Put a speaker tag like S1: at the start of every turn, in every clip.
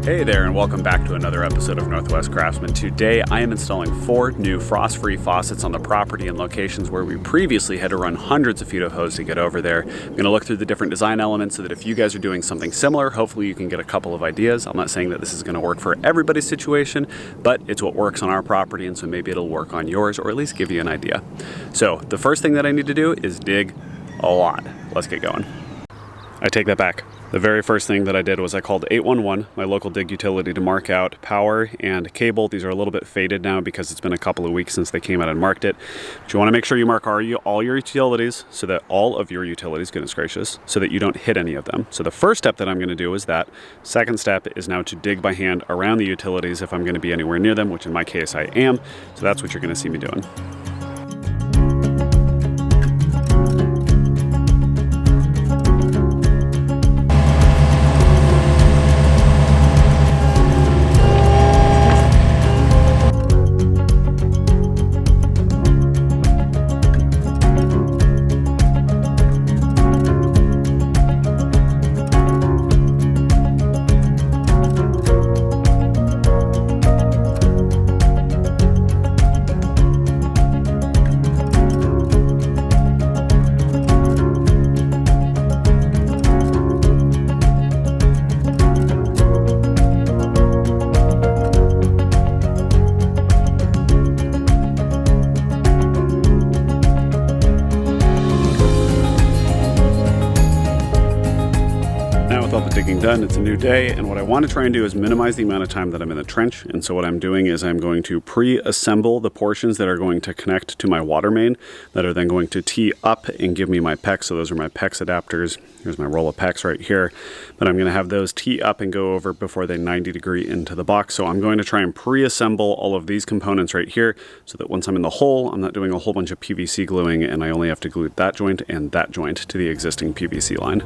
S1: Hey there, and welcome back to another episode of Northwest Craftsman. Today I am installing 4 new frost-free faucets on the property in locations where we previously had to run hundreds of feet of hose to get over there. I'm going to look through the different design elements so that if you guys are doing something similar, hopefully you can get a couple of ideas. I'm not saying that this is going to work for everybody's situation, but it's what works on our property, and so maybe it'll work on yours, or at least give you an idea. So the first thing that I need to do is dig a lot. Let's get going. I take that back. The very first thing that I did was I called 811, my local dig utility, to mark out power and cable. These are a little bit faded now because it's been a couple of weeks since they came out and marked it. But you want to make sure you mark all your utilities so that all of your utilities, goodness gracious, so that you don't hit any of them. So the first step that I'm going to do is that. Second step is now to dig by hand around the utilities if I'm going to be anywhere near them, which in my case I am. So that's what you're going to see me doing. Digging done, it's a new day, and what I want to try and do is minimize the amount of time that I'm in the trench. And so what I'm doing is I'm going to pre-assemble the portions that are going to connect to my water main, that are then going to tee up and give me my PEX. So those are my PEX adapters. Here's my roll of PEX right here, but I'm going to have those tee up and go over before they 90 degree into the box. So I'm going to try and pre-assemble all of these components right here so that once I'm in the hole, I'm not doing a whole bunch of PVC gluing, and I only have to glue that joint and that joint to the existing PVC line.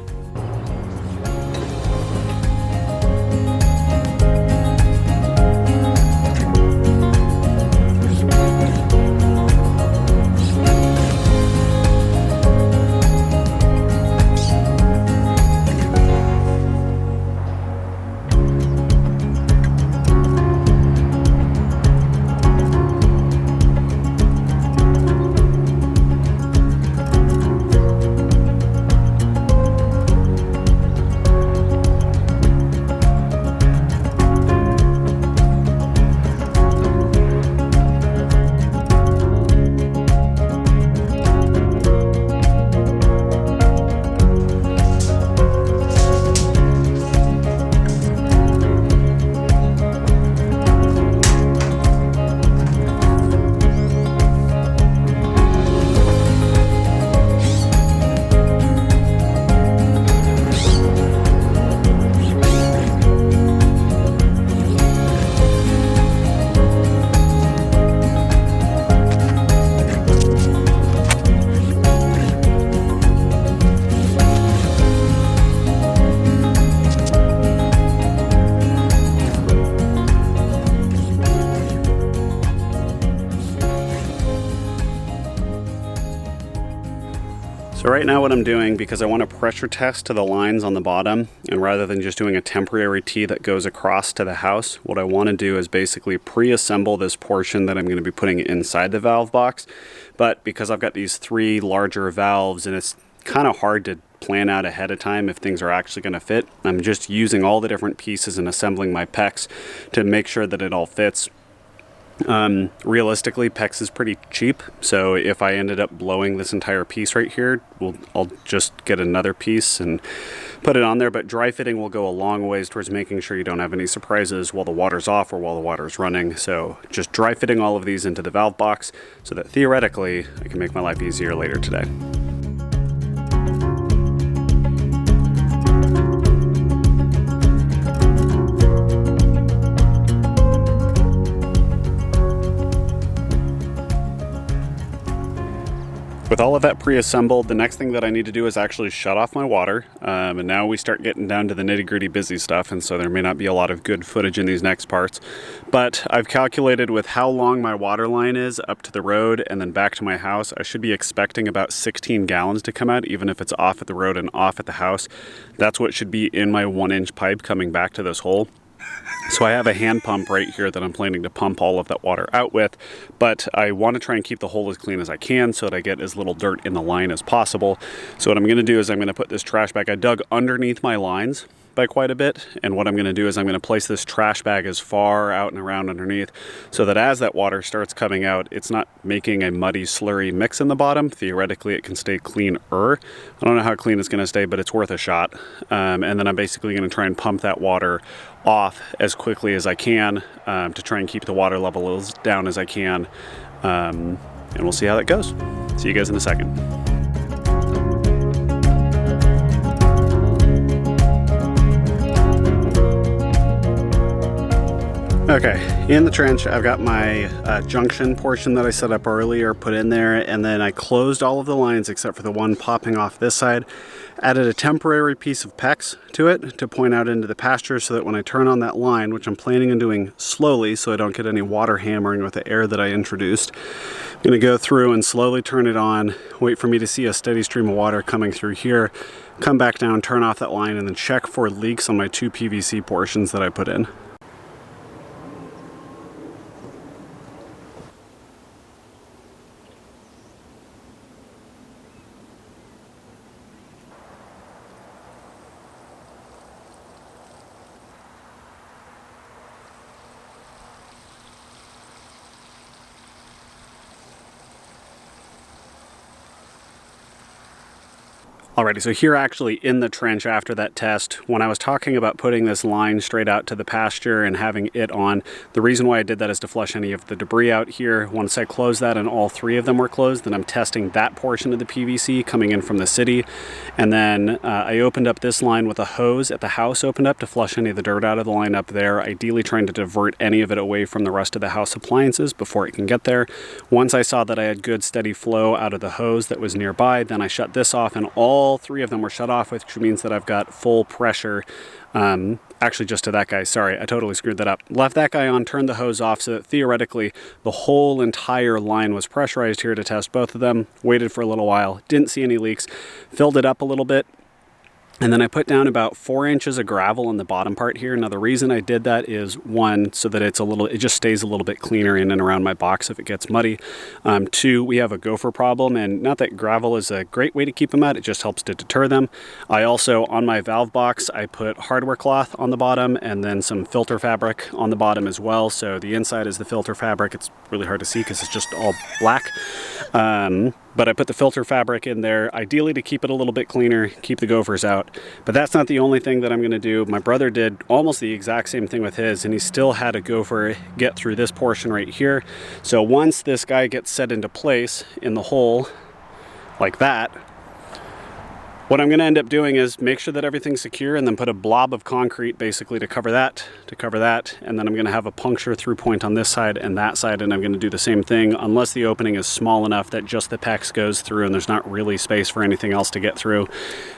S1: So right now what I'm doing, because I want to pressure test to the lines on the bottom, and rather than just doing a temporary tee that goes across to the house, what I want to do is basically pre-assemble this portion that I'm going to be putting inside the valve box. But because I've got these 3 larger valves and it's kind of hard to plan out ahead of time if things are actually going to fit, I'm just using all the different pieces and assembling my PEX to make sure that it all fits. Realistically, PEX is pretty cheap, so if I ended up blowing this entire piece right here, I'll just get another piece and put it on there. But dry fitting will go a long ways towards making sure you don't have any surprises while the water's off or while the water's running. So just dry fitting all of these into the valve box so that theoretically I can make my life easier later today. With all of that pre-assembled, the next thing that I need to do is actually shut off my water. And now we start getting down to the nitty-gritty busy stuff, and so there may not be a lot of good footage in these next parts. But I've calculated with how long my water line is up to the road and then back to my house, I should be expecting about 16 gallons to come out, even if it's off at the road and off at the house. That's what should be in my 1-inch pipe coming back to this hole. So I have a hand pump right here that I'm planning to pump all of that water out with, but I want to try and keep the hole as clean as I can so that I get as little dirt in the line as possible. So what I'm going to do is I'm going to put this trash bag, I dug underneath my lines by quite a bit, and what I'm going to do is I'm going to place this trash bag as far out and around underneath so that as that water starts coming out, it's not making a muddy, slurry mix in the bottom. Theoretically, it can stay cleaner. I don't know how clean it's going to stay, but it's worth a shot. And then I'm basically going to try and pump that water off as quickly as I can to try and keep the water level as down as I can. And we'll see how that goes. See you guys in a second. Okay, in the trench, I've got my junction portion that I set up earlier put in there, and then I closed all of the lines except for the one popping off this side. Added a temporary piece of PEX to it to point out into the pasture so that when I turn on that line, which I'm planning on doing slowly so I don't get any water hammering with the air that I introduced, I'm going to go through and slowly turn it on, wait for me to see a steady stream of water coming through here, come back down, turn off that line, and then check for leaks on my 2 PVC portions that I put in. Alrighty, so here actually in the trench after that test, when I was talking about putting this line straight out to the pasture and having it on, the reason why I did that is to flush any of the debris out here. Once I close that and all 3 of them were closed, then I'm testing that portion of the PVC coming in from the city. And then I opened up this line with a hose at the house opened up to flush any of the dirt out of the line up there, ideally trying to divert any of it away from the rest of the house appliances before it can get there. Once I saw that I had good steady flow out of the hose that was nearby, then I shut this off, and all 3 of them were shut off, which means that I've got full pressure. Actually, just to that guy, sorry, I totally screwed that up. Left that guy on, turned the hose off so that theoretically the whole entire line was pressurized here to test both of them. Waited for a little while, didn't see any leaks, filled it up a little bit. And then I put down about 4 inches of gravel in the bottom part here. Now the reason I did that is 1, so that it just stays a little bit cleaner in and around my box if it gets muddy. 2, we have a gopher problem, and not that gravel is a great way to keep them out, it just helps to deter them. I also, on my valve box, I put hardware cloth on the bottom and then some filter fabric on the bottom as well. So the inside is the filter fabric. It's really hard to see because it's just all black. But I put the filter fabric in there, ideally to keep it a little bit cleaner, keep the gophers out. But that's not the only thing that I'm going to do. My brother did almost the exact same thing with his, and he still had a gopher get through this portion right here. So once this guy gets set into place in the hole like that, what I'm going to end up doing is make sure that everything's secure and then put a blob of concrete basically to cover that, and then I'm going to have a puncture through point on this side and that side, and I'm going to do the same thing unless the opening is small enough that just the PEX goes through and there's not really space for anything else to get through.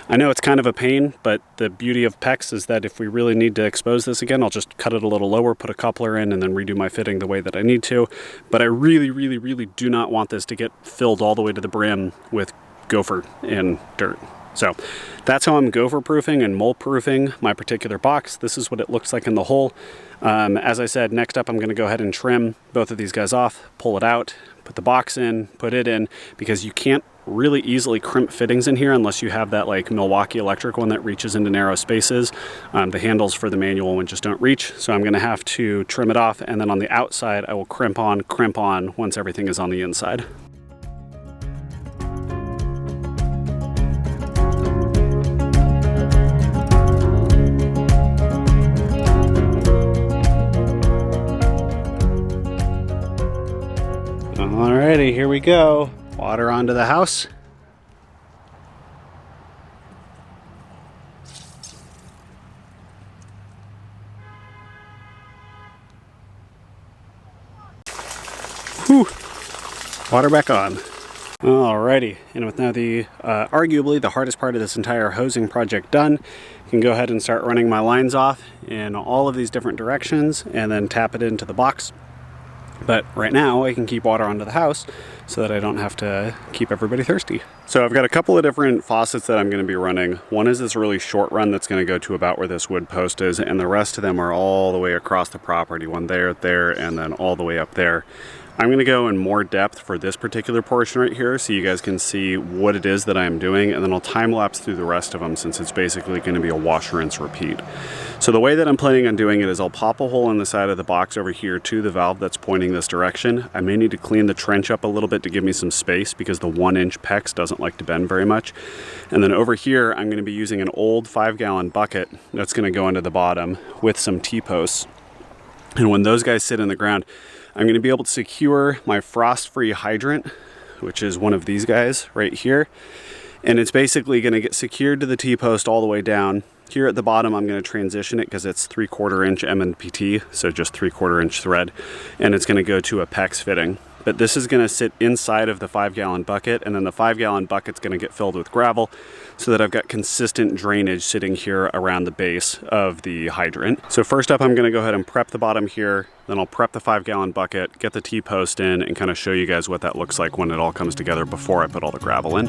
S1: I know it's kind of a pain, but the beauty of PEX is that if we really need to expose this again, I'll just cut it a little lower, put a coupler in, and then redo my fitting the way that I need to. But I really, really, really do not want this to get filled all the way to the brim with gopher and dirt. So that's how I'm gopher proofing and mold proofing my particular box. This is what it looks like in the hole. As I said, next up I'm going to go ahead and trim both of these guys off, pull it out, put the box in, put it in, because you can't really easily crimp fittings in here unless you have that like Milwaukee electric one that reaches into narrow spaces. The handles for the manual one just don't reach, so I'm going to have to trim it off, and then on the outside I will crimp on once everything is on the inside. Alrighty, here we go. Water onto the house. Whew. Water back on. Alrighty, and with now the arguably the hardest part of this entire hosing project done, I can go ahead and start running my lines off in all of these different directions and then tap it into the box. But right now I can keep water onto the house so that I don't have to keep everybody thirsty. So I've got a couple of different faucets that I'm going to be running. One is this really short run that's going to go to about where this wood post is, and the rest of them are all the way across the property. One there, and then all the way up there. I'm going to go in more depth for this particular portion right here so you guys can see what it is that I'm doing, and then I'll time lapse through the rest of them since it's basically going to be a wash, rinse, repeat. So the way that I'm planning on doing it is I'll pop a hole in the side of the box over here to the valve that's pointing this direction. I may need to clean the trench up a little bit to give me some space because the 1-inch PEX doesn't like to bend very much. And then over here I'm going to be using an old 5-gallon bucket that's going to go into the bottom with some T-posts. And when those guys sit in the ground, I'm going to be able to secure my frost-free hydrant, which is one of these guys right here. And it's basically going to get secured to the T-post all the way down. Here at the bottom, I'm going to transition it because it's 3/4 inch M&PT, so just 3/4 inch thread. And it's going to go to a PEX fitting. But this is going to sit inside of the 5-gallon bucket, and then the 5-gallon bucket's going to get filled with gravel so that I've got consistent drainage sitting here around the base of the hydrant. So first up, I'm going to go ahead and prep the bottom here, then I'll prep the 5-gallon bucket, get the T-post in, and kind of show you guys what that looks like when it all comes together before I put all the gravel in.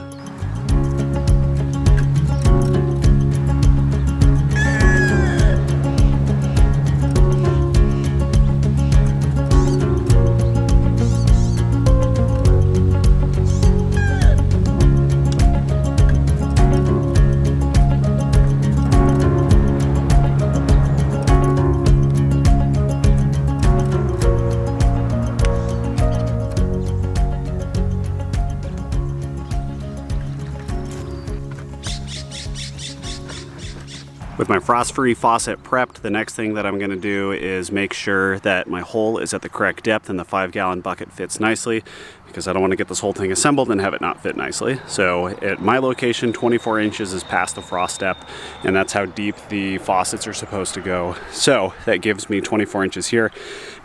S1: With my frost-free faucet prepped, the next thing that I'm going to do is make sure that my hole is at the correct depth and the 5-gallon bucket fits nicely, because I don't want to get this whole thing assembled and have it not fit nicely. So at my location, 24 inches is past the frost depth, and that's how deep the faucets are supposed to go. So that gives me 24 inches here.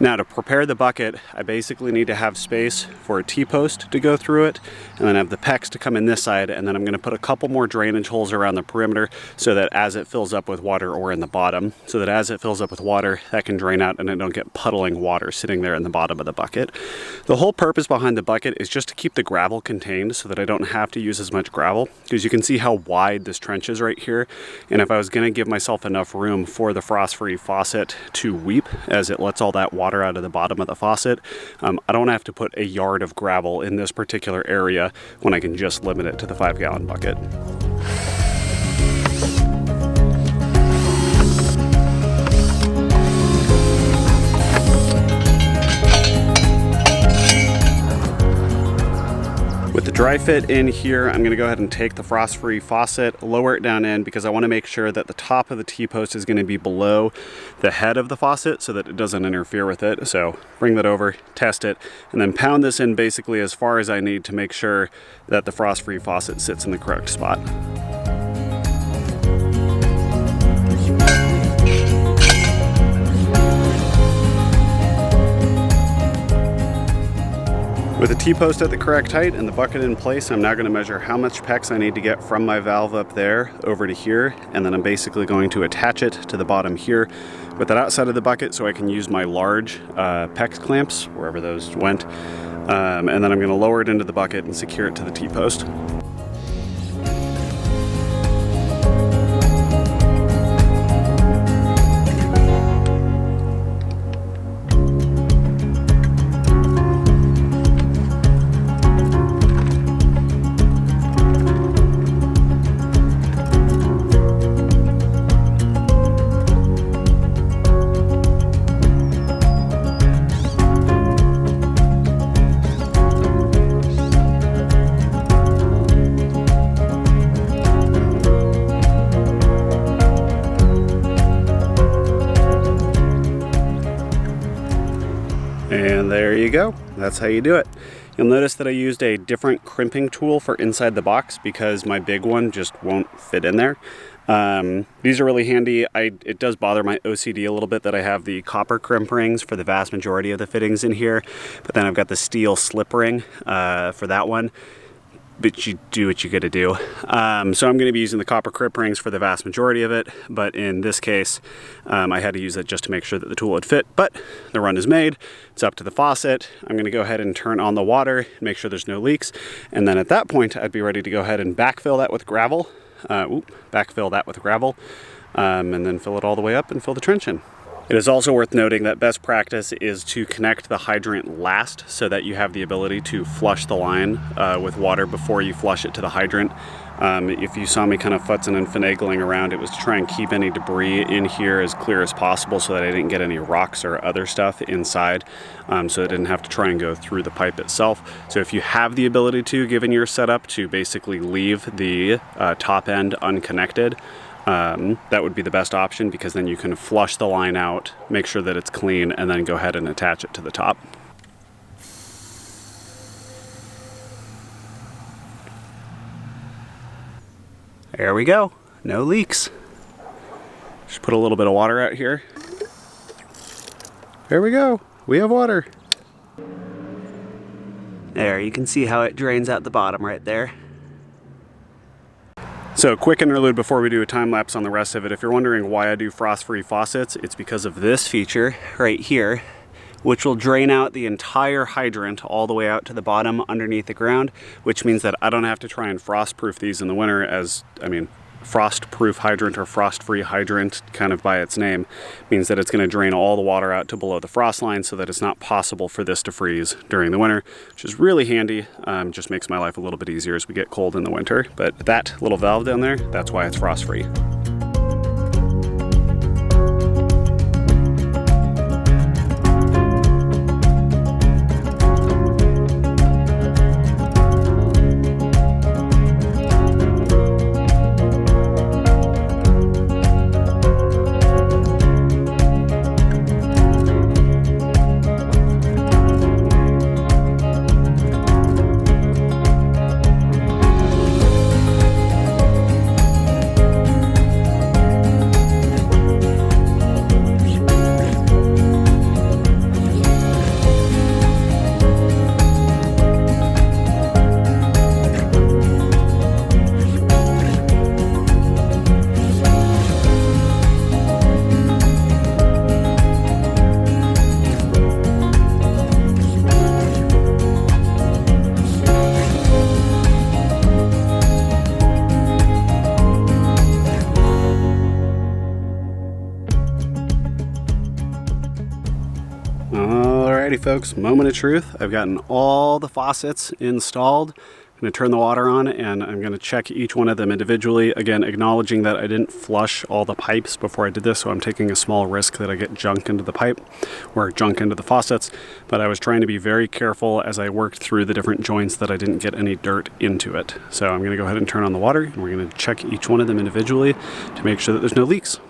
S1: Now to prepare the bucket, I basically need to have space for a T-post to go through it, and then have the PEX to come in this side, and then I'm going to put a couple more drainage holes around the perimeter so that as it fills up with water, or in the bottom, so that as it fills up with water, that can drain out and I don't get puddling water sitting there in the bottom of the bucket. The whole purpose behind the bucket is just to keep the gravel contained so that I don't have to use as much gravel, because you can see how wide this trench is right here, and if I was going to give myself enough room for the frost-free faucet to weep as it lets all that water out of the bottom of the faucet, I don't have to put a yard of gravel in this particular area when I can just limit it to the 5-gallon bucket. With the dry fit in here, I'm going to go ahead and take the frost-free faucet, lower it down in, because I want to make sure that the top of the T-post is going to be below the head of the faucet so that it doesn't interfere with it. So bring that over, test it, and then pound this in basically as far as I need to make sure that the frost-free faucet sits in the correct spot. With the T-post at the correct height and the bucket in place, I'm now going to measure how much PEX I need to get from my valve up there over to here, and then I'm basically going to attach it to the bottom here with that outside of the bucket so I can use my large PEX clamps, wherever those went, and then I'm going to lower it into the bucket and secure it to the T-post. And there you go. That's how you do it. You'll notice that I used a different crimping tool for inside the box because my big one just won't fit in there. These are really handy. It does bother my OCD a little bit that I have the copper crimp rings for the vast majority of the fittings in here, but then I've got the steel slip ring for that one. but you do what you gotta do. So I'm gonna be using the copper crip rings for the vast majority of it, but in this case, I had to use it just to make sure that the tool would fit, but the run is made. It's up to the faucet. I'm gonna go ahead and turn on the water, make sure there's no leaks, and then at that point, I'd be ready to go ahead and backfill that with gravel, and then fill it all the way up and fill the trench in. It is also worth noting that best practice is to connect the hydrant last so that you have the ability to flush the line with water before you flush it to the hydrant. If you saw me kind of futzing and finagling around, it was to try and keep any debris in here as clear as possible so that I didn't get any rocks or other stuff inside, so I didn't have to try and go through the pipe itself. So if you have the ability to, given your setup, to basically leave the top end unconnected, that would be the best option, because then you can flush the line out, make sure that it's clean, and then go ahead and attach it to the top. There we go, no leaks. Just put a little bit of water out here. There we go, we have water. There, you can see how it drains out the bottom right there. So quick interlude before we do a time lapse on the rest of it. If you're wondering why I do frost-free faucets, it's because of this feature right here, which will drain out the entire hydrant all the way out to the bottom underneath the ground, which means that I don't have to try and frost-proof these in the winter, frost-proof hydrant or frost-free hydrant, kind of by its name, means that it's going to drain all the water out to below the frost line so that it's not possible for this to freeze during the winter, which is really handy. Just makes my life a little bit easier as we get cold in the winter. But that little valve down there, that's why it's frost-free. Alrighty folks, moment of truth. I've gotten all the faucets installed. I'm going to turn the water on and I'm going to check each one of them individually. Again, acknowledging that I didn't flush all the pipes before I did this, so I'm taking a small risk that I get junk into the pipe or junk into the faucets. But I was trying to be very careful as I worked through the different joints that I didn't get any dirt into it. So I'm going to go ahead and turn on the water and we're going to check each one of them individually to make sure that there's no leaks.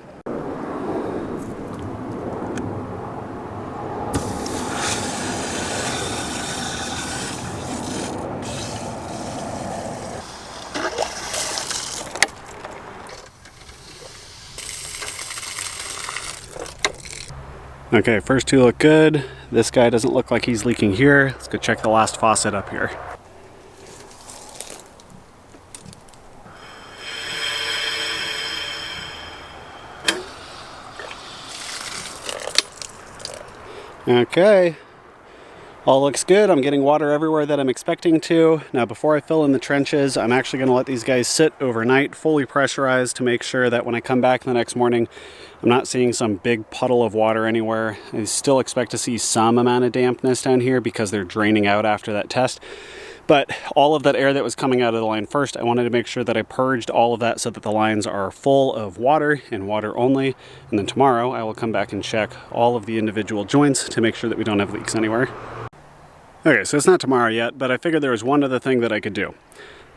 S1: Okay, first two look good. This guy doesn't look like he's leaking here. Let's go check the last faucet up here. Okay, all looks good. I'm getting water everywhere that I'm expecting to. Now before I fill in the trenches, I'm actually going to let these guys sit overnight, fully pressurized, to make sure that when I come back the next morning, I'm not seeing some big puddle of water anywhere. I still expect to see some amount of dampness down here because they're draining out after that test. But all of that air that was coming out of the line first, I wanted to make sure that I purged all of that so that the lines are full of water and water only. And then tomorrow I will come back and check all of the individual joints to make sure that we don't have leaks anywhere. Okay, so it's not tomorrow yet, but I figured there was one other thing that I could do.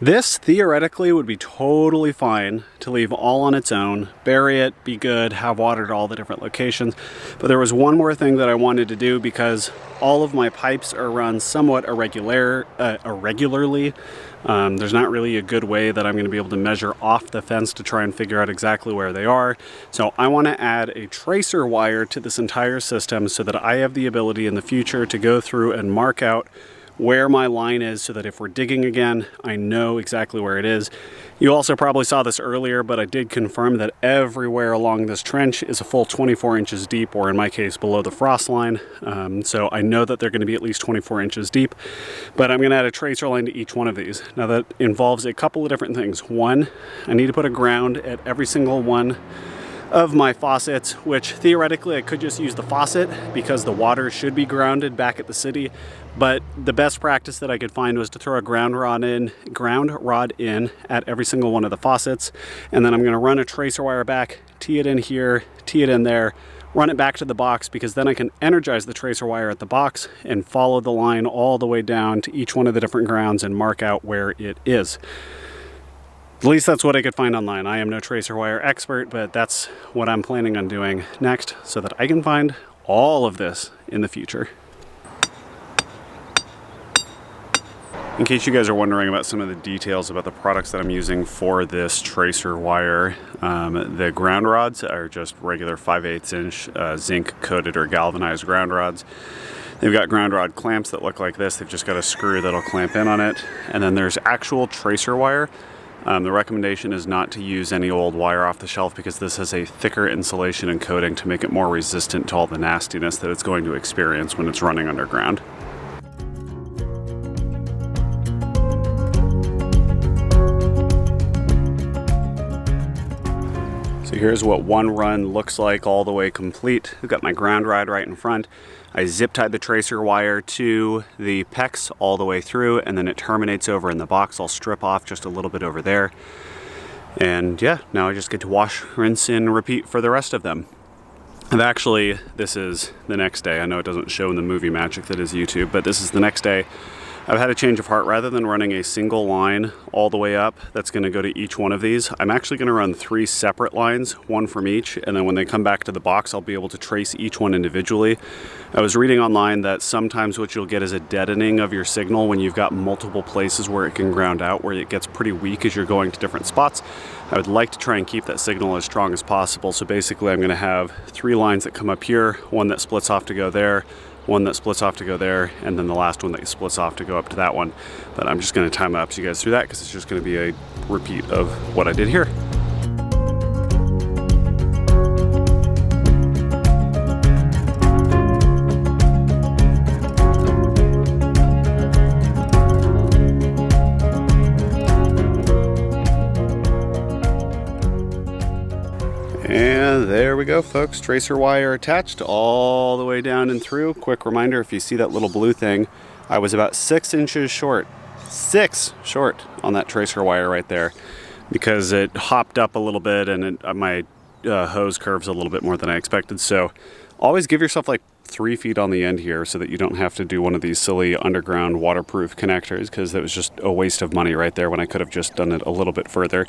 S1: This theoretically would be totally fine to leave all on its own, bury it, be good, have water at all the different locations. But there was one more thing that I wanted to do because all of my pipes are run somewhat irregularly. There's not really a good way that I'm going to be able to measure off the fence to try and figure out exactly where they are. So I want to add a tracer wire to this entire system so that I have the ability in the future to go through and mark out where my line is so that if we're digging again, I know exactly where it is. You also probably saw this earlier, but I did confirm that everywhere along this trench is a full 24 inches deep, or in my case, below the frost line. So I know that they're going to be at least 24 inches deep, but I'm going to add a tracer line to each one of these. Now that involves a couple of different things. One, I need to put a ground at every single one of my faucets, which theoretically I could just use the faucet because the water should be grounded back at the city. But the best practice that I could find was to throw a ground rod in at every single one of the faucets. And then I'm going to run a tracer wire back, tee it in here, tee it in there, run it back to the box, because then I can energize the tracer wire at the box and follow the line all the way down to each one of the different grounds and mark out where it is. At least that's what I could find online. I am no tracer wire expert, but that's what I'm planning on doing next so that I can find all of this in the future. In case you guys are wondering about some of the details about the products that I'm using for this tracer wire, the ground rods are just regular 5/8 inch zinc coated or galvanized ground rods. They've got ground rod clamps that look like this. They've just got a screw that'll clamp in on it. And then there's actual tracer wire. The recommendation is not to use any old wire off the shelf because this has a thicker insulation and coating to make it more resistant to all the nastiness that it's going to experience when it's running underground. So here's what one run looks like all the way complete. I've got my ground rod right in front. I zip tied the tracer wire to the PEX all the way through, and then it terminates over in the box. I'll strip off just a little bit over there. And yeah, now I just get to wash, rinse, and repeat for the rest of them. And actually, this is the next day. I know it doesn't show in the movie magic that is YouTube, but this is the next day. I've had a change of heart. Rather than running a single line all the way up that's going to go to each one of these, I'm actually going to run 3 separate lines, one from each, and then when they come back to the box, I'll be able to trace each one individually. I was reading online that sometimes what you'll get is a deadening of your signal when you've got multiple places where it can ground out, where it gets pretty weak as you're going to different spots. I would like to try and keep that signal as strong as possible. So basically I'm going to have 3 lines that come up here, one that splits off to go there, one that splits off to go there, and then the last one that splits off to go up to that one. But I'm just going to time lapse you guys through that because it's just going to be a repeat of what I did here. And there we go, folks. Tracer wire attached all the way down and through. Quick reminder, if you see that little blue thing, I was about 6 inches short. 6 short on that tracer wire right there because it hopped up a little bit and my hose curves a little bit more than I expected. So always give yourself like 3 feet on the end here so that you don't have to do one of these silly underground waterproof connectors, because that was just a waste of money right there when I could have just done it a little bit further.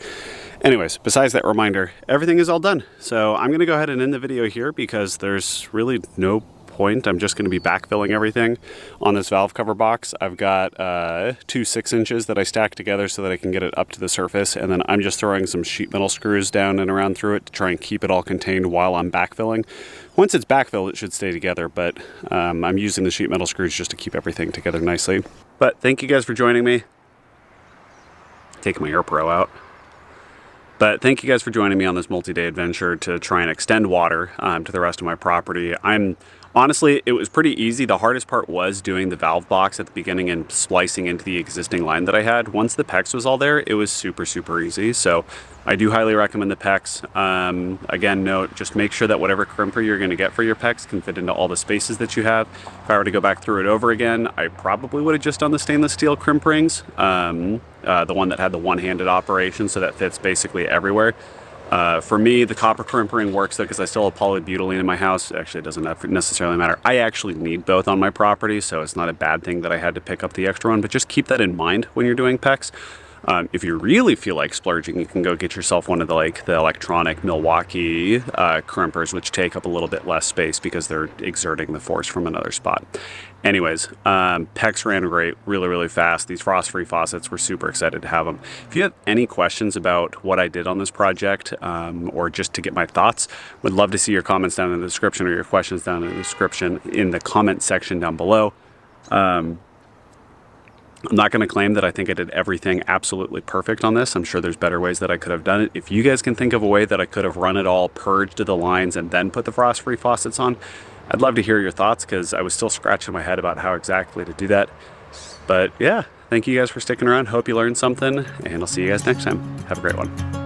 S1: Anyways, besides that reminder, everything is all done. So I'm going to go ahead and end the video here because there's really no point. I'm just going to be backfilling everything on this valve cover box. I've got 2 6 inches that I stack together so that I can get it up to the surface, and then I'm just throwing some sheet metal screws down and around through it to try and keep it all contained while I'm backfilling. Once it's backfilled, it should stay together, but I'm using the sheet metal screws just to keep everything together nicely. But thank you guys for joining me. Taking my AirPro out. But thank you guys for joining me on this multi-day adventure to try and extend water to the rest of my property. Honestly, it was pretty easy. The hardest part was doing the valve box at the beginning and splicing into the existing line that I had. Once the PEX was all there, it was super, super easy. So I do highly recommend the PEX. Again, note, just make sure that whatever crimper you're going to get for your PEX can fit into all the spaces that you have. If I were to go back through it over again, I probably would have just done the stainless steel crimp rings, the one that had the one-handed operation, so that fits basically everywhere. For me, the copper crimp ring works though because I still have polybutylene in my house. Actually, it doesn't necessarily matter. I actually need both on my property, so it's not a bad thing that I had to pick up the extra one, but just keep that in mind when you're doing PEX. If you really feel like splurging, you can go get yourself one of the electronic Milwaukee crimpers, which take up a little bit less space because they're exerting the force from another spot. Anyways, PEX ran great, really, really fast. These frost-free faucets, we're super excited to have them. If you have any questions about what I did on this project, or just to get my thoughts, would love to see your comments down in the description, or your questions down in the description in the comment section down below. I'm not going to claim that I think I did everything absolutely perfect on this. I'm sure there's better ways that I could have done it. If you guys can think of a way that I could have run it all, purged the lines, and then put the frost-free faucets on, I'd love to hear your thoughts, because I was still scratching my head about how exactly to do that. But yeah, thank you guys for sticking around. Hope you learned something, and I'll see you guys next time. Have a great one.